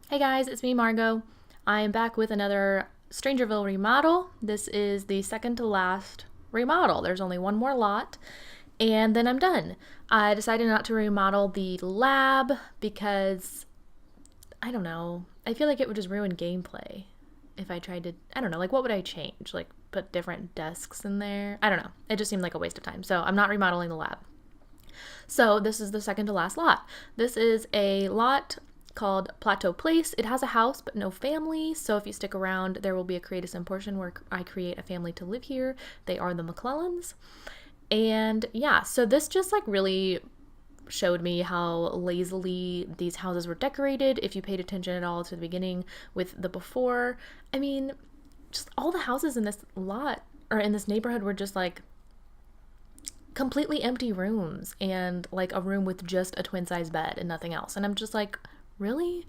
Hey guys, it's me, Margot. I am back with another StrangerVille Remodel. This is the second to last remodel. There's only one more lot, and then I'm done. I decided not to remodel the lab because, I don't know, I feel like it would just ruin gameplay if I tried to, I don't know, like what would I change? Like put different desks in there? I don't know. It just seemed like a waste of time. So I'm not remodeling the lab. So this is the second to last lot. This is a lot called Plateau Place. It has a house but no family, so if you stick around, there will be a create a sim portion where I create a family to live here. They are the McClellans. And yeah, so this just like really showed me how lazily these houses were decorated. If you paid attention at all to the beginning with the before, I mean, just all the houses in this lot or in this neighborhood were just like completely empty rooms and like a room with just a twin size bed and nothing else. And I'm just like, really?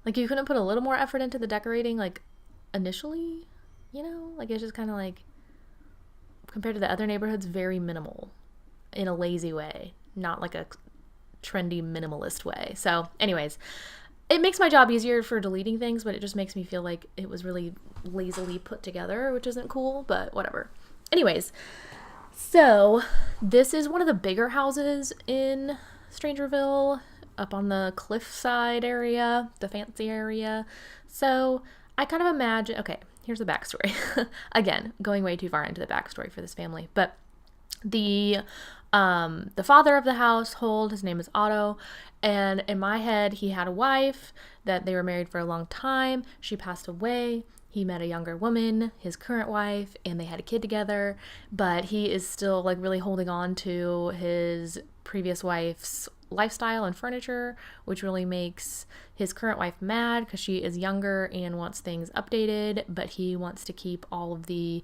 Like you couldn't put a little more effort into the decorating like initially? You know? Like it's just kind of like compared to the other neighborhoods, very minimal in a lazy way, not like a trendy minimalist way. So, anyways, it makes my job easier for deleting things, but it just makes me feel like it was really lazily put together, which isn't cool, but whatever. Anyways, so this is one of the bigger houses in Strangerville, up on the cliffside area, the fancy area. So I kind of imagine, okay, here's the backstory. Again, going way too far into the backstory for this family, but the father of the household, his name is Otto, and in my head, he had a wife that they were married for a long time. She passed away. He met a younger woman, his current wife, and they had a kid together, but he is still like really holding on to his previous wife's lifestyle and furniture, which really makes his current wife mad because she is younger and wants things updated, but he wants to keep all of the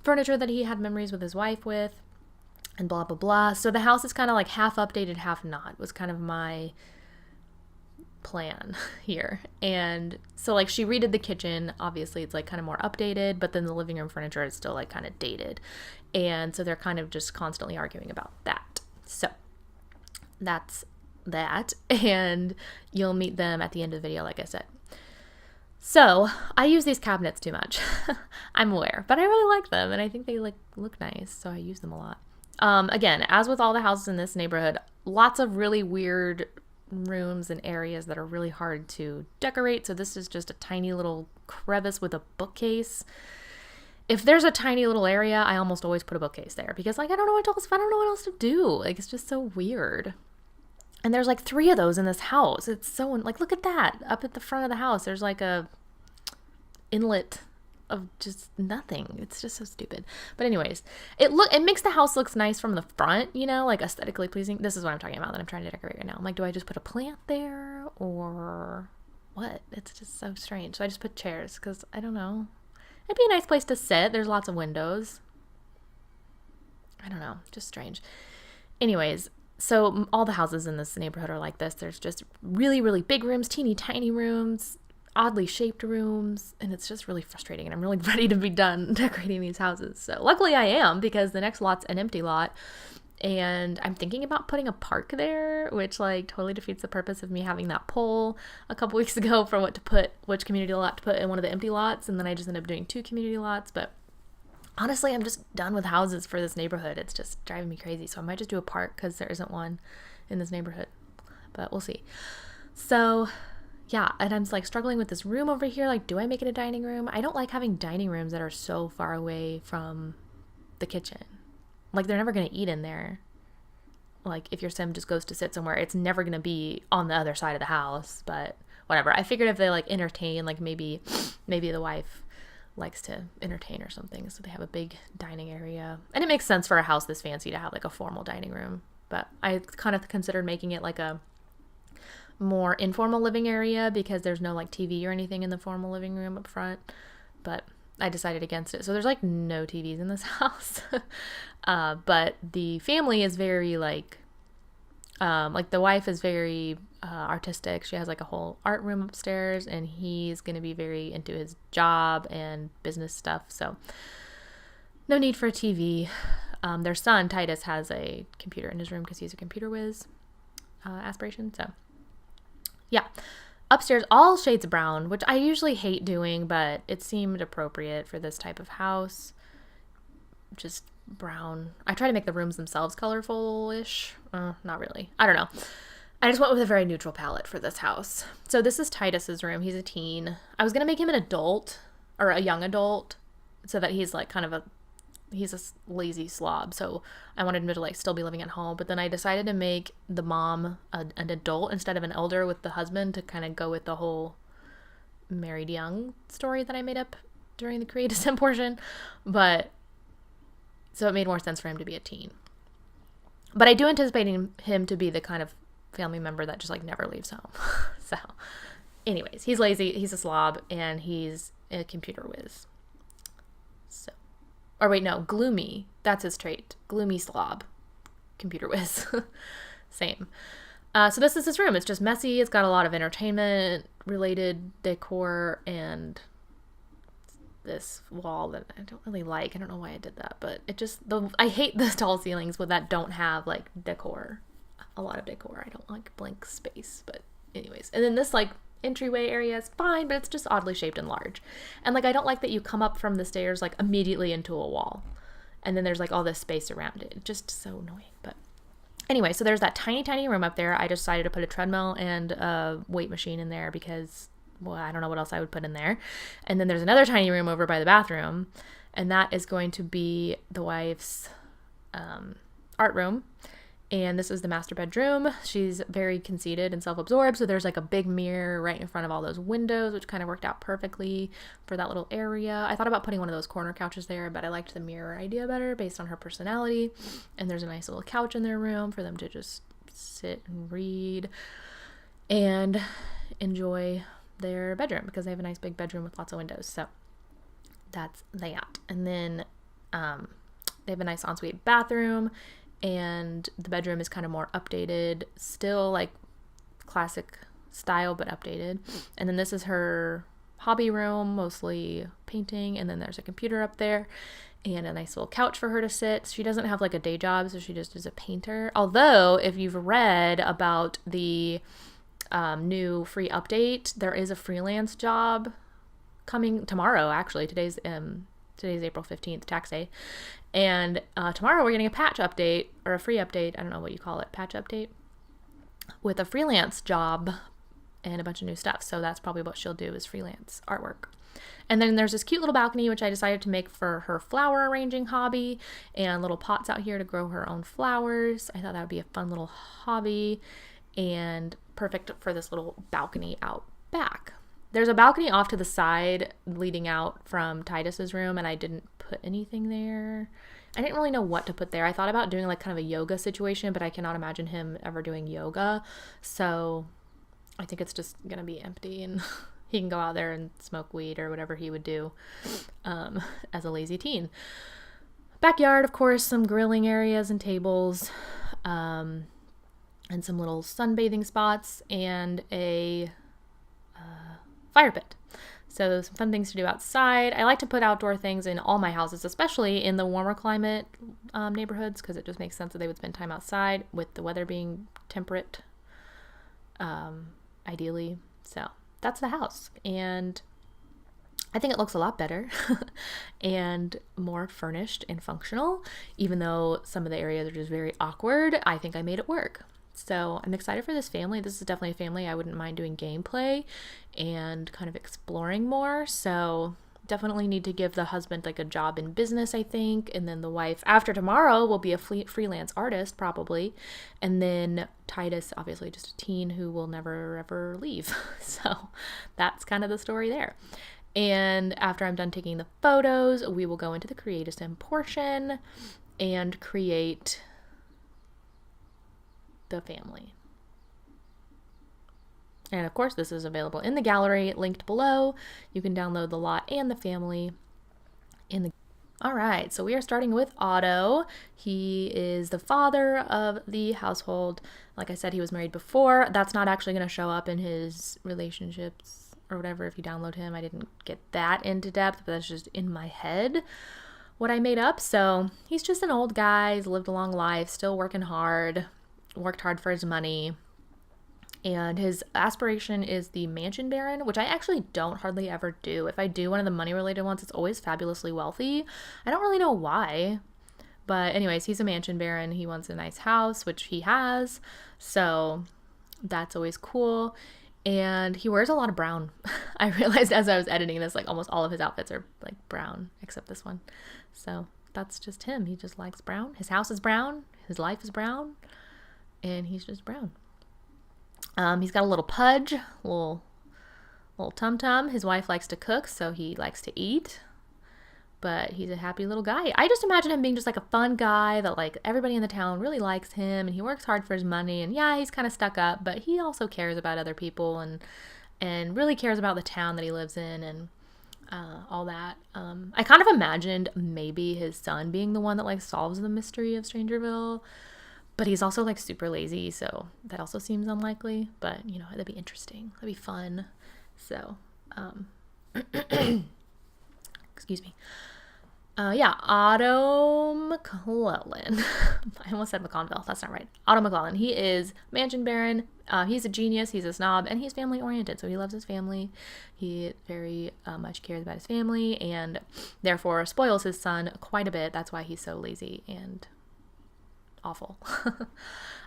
furniture that he had memories with his wife with, and blah blah blah. So the house is kind of like half updated, half not, was kind of my plan here. And so like she redid the kitchen, obviously it's like kind of more updated, but then the living room furniture is still like kind of dated, and so they're kind of just constantly arguing about that. So that's that, and you'll meet them at the end of the video, like I said. So I use these cabinets too much. I'm aware, but I really like them, and I think they like look nice, so I use them a lot. Again, as with all the houses in this neighborhood, lots of really weird rooms and areas that are really hard to decorate. So this is just a tiny little crevice with a bookcase. If there's a tiny little area, I almost always put a bookcase there because like I don't know what else to do. Like it's just so weird. And there's like 3 of those in this house. It's so like look at that up at the front of the house. There's like a inlet of just nothing. It's just so stupid. But anyways, it makes the house looks nice from the front, you know, like aesthetically pleasing. This is what I'm talking about that I'm trying to decorate right now. I'm like, do I just put a plant there or what? It's just so strange. So I just put chairs because I don't know. It'd be a nice place to sit. There's lots of windows. I don't know. Just strange. Anyways, so all the houses in this neighborhood are like this. There's just really, really big rooms, teeny tiny rooms, oddly shaped rooms, and it's just really frustrating, and I'm really ready to be done decorating these houses. So luckily I am, because the next lot's an empty lot, and I'm thinking about putting a park there, which like totally defeats the purpose of me having that poll a couple weeks ago for which community lot to put in one of the empty lots, and then I just ended up doing 2 community lots. But honestly, I'm just done with houses for this neighborhood. It's just driving me crazy, so I might just do a park because there isn't one in this neighborhood, but we'll see. So yeah, and I'm like struggling with this room over here. Like, do I make it a dining room? I don't like having dining rooms that are so far away from the kitchen. Like, they're never going to eat in there. Like, if your sim just goes to sit somewhere, it's never going to be on the other side of the house. But whatever. I figured if they like entertain, like maybe the wife likes to entertain or something, so they have a big dining area. And it makes sense for a house this fancy to have like a formal dining room. But I kind of considered making it like a more informal living area because there's no like TV or anything in the formal living room up front, but I decided against it. So there's like no TVs in this house. But the family is very like the wife is very artistic. She has like a whole art room upstairs, and he's going to be very into his job and business stuff. So no need for a TV. Their son, Titus, has a computer in his room because he's a computer whiz aspiration. So yeah. Upstairs, all shades brown, which I usually hate doing, but it seemed appropriate for this type of house. Just brown. I try to make the rooms themselves colorful-ish. Not really. I don't know. I just went with a very neutral palette for this house. So this is Titus's room. He's a teen. I was going to make him an adult, or a young adult, so that he's like kind of he's a lazy slob. So I wanted him to like still be living at home. But then I decided to make the mom an adult instead of an elder with the husband, to kind of go with the whole married young story that I made up during the creative sim portion. But so it made more sense for him to be a teen. But I do anticipate him to be the kind of family member that just like never leaves home. So anyways, he's lazy, he's a slob, and he's a computer whiz. So, or wait, no, gloomy. That's his trait. Gloomy slob. Computer whiz. Same. So this is his room. It's just messy. It's got a lot of entertainment-related decor and this wall that I don't really like. I don't know why I did that, but it just, I hate the tall ceilings that don't have like decor. A lot of decor. I don't like blank space, but anyways. And then this like entryway area is fine, but it's just oddly shaped and large. And like, I don't like that you come up from the stairs like immediately into a wall, and then there's like all this space around it. Just so annoying. But anyway, so there's that tiny room up there. I decided to put a treadmill and a weight machine in there because, well, I don't know what else I would put in there. And then there's another tiny room over by the bathroom, and that is going to be the wife's art room. And this is the master bedroom. She's very conceited and self-absorbed, so there's like a big mirror right in front of all those windows, which kind of worked out perfectly for that little area. I thought about putting one of those corner couches there, but I liked the mirror idea better based on her personality. And there's a nice little couch in their room for them to just sit and read and enjoy their bedroom, because they have a nice big bedroom with lots of windows. So that's that. And then they have a nice ensuite bathroom, and the bedroom is kind of more updated, still like classic style, but updated. And then this is her hobby room, mostly painting. And then there's a computer up there and a nice little couch for her to sit. She doesn't have like a day job, so she just is a painter. Although if you've read about the new free update, there is a freelance job coming tomorrow. Actually, today's April 15th, tax day. And tomorrow we're getting a patch update, or a free update. I don't know what you call it, patch update, with a freelance job and a bunch of new stuff. So that's probably what she'll do, is freelance artwork. And then there's this cute little balcony, which I decided to make for her flower arranging hobby, and little pots out here to grow her own flowers. I thought that would be a fun little hobby and perfect for this little balcony out back. There's a balcony off to the side leading out from Titus's room, and I didn't put anything there. I didn't really know what to put there. I thought about doing like kind of a yoga situation, but I cannot imagine him ever doing yoga. So I think it's just going to be empty, and he can go out there and smoke weed or whatever he would do as a lazy teen. Backyard, of course, some grilling areas and tables, and some little sunbathing spots, and a fire pit. So some fun things to do outside. I like to put outdoor things in all my houses, especially in the warmer climate neighborhoods, because it just makes sense that they would spend time outside with the weather being temperate, ideally. So that's the house. And I think it looks a lot better and more furnished and functional, even though some of the areas are just very awkward. I think I made it work. So I'm excited for this family. This is definitely a family I wouldn't mind doing gameplay and kind of exploring more. So definitely need to give the husband like a job in business, I think. And then the wife, after tomorrow, will be a freelance artist probably. And then Titus, obviously just a teen who will never ever leave. So that's kind of the story there. And after I'm done taking the photos, we will go into the creative sim portion and create the family. And of course, this is available in the gallery linked below. You can download the lot and the family in the. All right, so we are starting with Otto. He is the father of the household. Like I said, he was married before. That's not actually going to show up in his relationships or whatever if you download him. I didn't get that into depth, but that's just in my head what I made up. So he's just an old guy. He's lived a long life, still working hard. Worked hard for his money, And his aspiration is the mansion baron, which I actually don't hardly ever do. If I do one of the money related ones, it's always fabulously wealthy. I don't really know why. But anyways, he's a mansion baron. He wants a nice house, which he has. So that's always cool. And he wears a lot of brown. I realized as I was editing this, like almost all of his outfits are like brown, except this one. So that's just him. He just likes brown. His house is brown. His life is brown. And he's just brown. He's got a little pudge, little tum-tum. His wife likes to cook, so he likes to eat. But he's a happy little guy. I just imagine him being just like a fun guy that like everybody in the town really likes him, and he works hard for his money. And yeah, he's kind of stuck up, but he also cares about other people and really cares about the town that he lives in and all that. I kind of imagined maybe his son being the one that like solves the mystery of Strangerville. But he's also like super lazy, so that also seems unlikely. But, you know, that'd be interesting. That'd be fun. So, excuse me. Yeah, Otto McClellan. I almost said McConville. That's not right. Otto McClellan. He is mansion baron. He's a genius. He's a snob, and he's family oriented. So he loves his family. He very much cares about his family, and therefore spoils his son quite a bit. That's why he's so lazy and awful.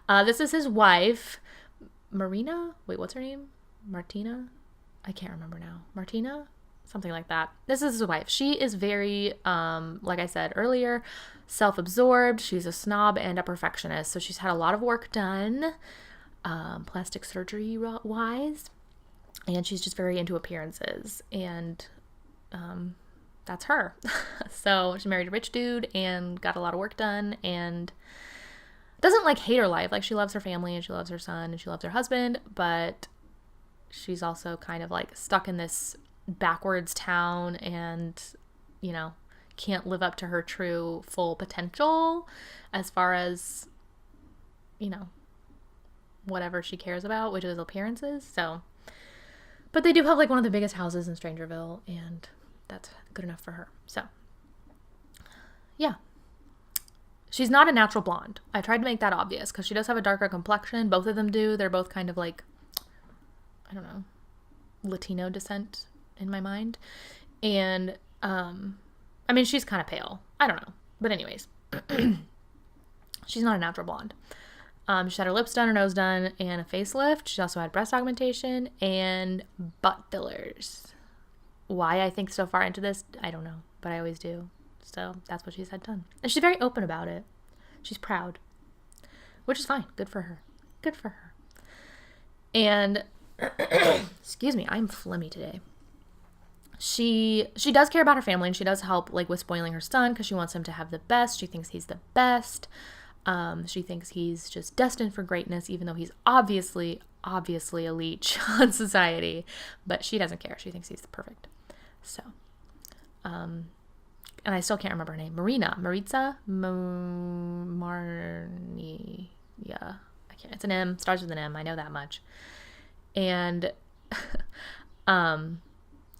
This is his wife, Marina. Wait, what's her name? Martina? I can't remember now. Martina? Something like that. This is his wife. She is very, like I said earlier, self-absorbed. She's a snob and a perfectionist. So she's had a lot of work done, plastic surgery wise. And she's just very into appearances. And that's her. So she married a rich dude and got a lot of work done and doesn't like hate her life. Like she loves her family and she loves her son and she loves her husband, but she's also kind of like stuck in this backwards town and, you know, can't live up to her true full potential as far as, you know, whatever she cares about, which is appearances. So, but they do have like one of the biggest houses in Strangerville, and that's good enough for her. So, yeah. She's not a natural blonde. I tried to make that obvious because she does have a darker complexion. Both of them do. They're both kind of like, I don't know, Latino descent in my mind. And, I mean, she's kind of pale. I don't know. But anyways, she's not a natural blonde. She's had her lips done, her nose done, and a facelift. She also had breast augmentation and butt fillers. Why I think so far into this, I don't know, but I always do. So that's what she's had done. And she's very open about it. She's proud, which is fine. Good for her. Good for her. And, excuse me, I'm phlegmy today. She does care about her family, and she does help like with spoiling her son because she wants him to have the best. She thinks he's the best. She thinks he's just destined for greatness, even though he's obviously a leech on society. But she doesn't care. She thinks he's perfect. So, and I still can't remember her name. Maritza? Marnie. Yeah. I can't. It's an M. Starts with an M. I know that much. And,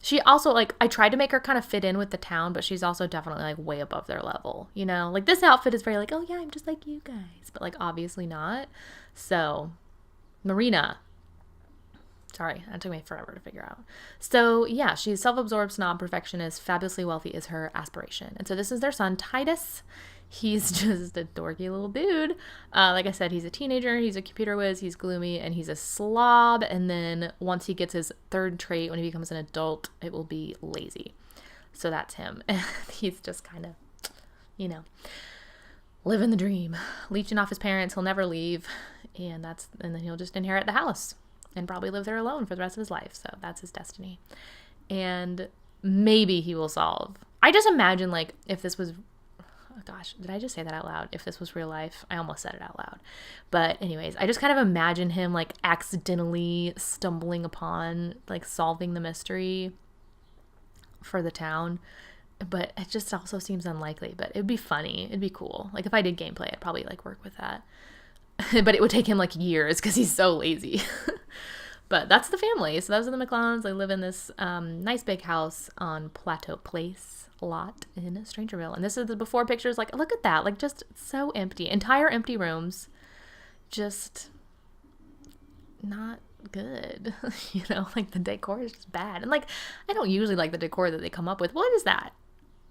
she also, like, I tried to make her kind of fit in with the town, but she's also definitely, like, way above their level, you know? Like, this outfit is very, like, oh, yeah, I'm just like you guys. But, like, obviously not. So, Marina. Sorry, that took me forever to figure out. So, yeah, she's self-absorbed, snob, perfectionist, fabulously wealthy is her aspiration. And so this is their son, Titus. He's just a dorky little dude. Like I said, he's a teenager, he's a computer whiz, he's gloomy, and he's a slob. And then once he gets his third trait, when he becomes an adult, it will be lazy. So that's him. And he's just kind of, you know, living the dream. Leeching off his parents, he'll never leave. And then he'll just inherit the house and probably live there alone for the rest of his life. So that's his destiny. And maybe he will solve. I just imagine, like, if this was, oh gosh, did I just say that out loud? If this was real life, I almost said it out loud. But anyways, I just kind of imagine him, like, accidentally stumbling upon, like, solving the mystery for the town. But it just also seems unlikely. But it'd be funny. It'd be cool. Like, if I did gameplay, I'd probably, like, work with that. But it would take him like years because he's so lazy. But that's the family. So those are the McClellans. They live in this nice big house on Plateau Place lot in Strangerville. And this is the before pictures. Like, look at that. Like, just so empty. Entire empty rooms. Just not good. You know, like the decor is just bad. And like, I don't usually like the decor that they come up with. What is that?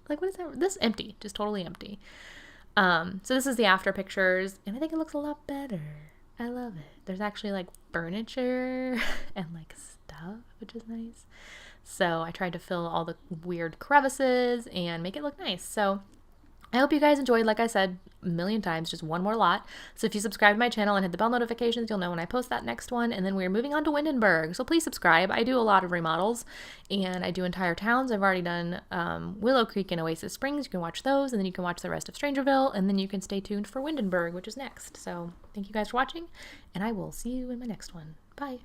Like, what is that? This empty, just totally empty. So this is the after pictures, and I think it looks a lot better. I love it. There's actually like furniture and like stuff, which is nice. So I tried to fill all the weird crevices and make it look nice. So I hope you guys enjoyed. Like I said a million times, just one more lot. So if you subscribe to my channel and hit the bell notifications, you'll know when I post that next one. And then we're moving on to Windenburg. So please subscribe. I do a lot of remodels and I do entire towns. I've already done Willow Creek and Oasis Springs. You can watch those, and then you can watch the rest of Strangerville, and then you can stay tuned for Windenburg, which is next. So thank you guys for watching, and I will see you in my next one. Bye.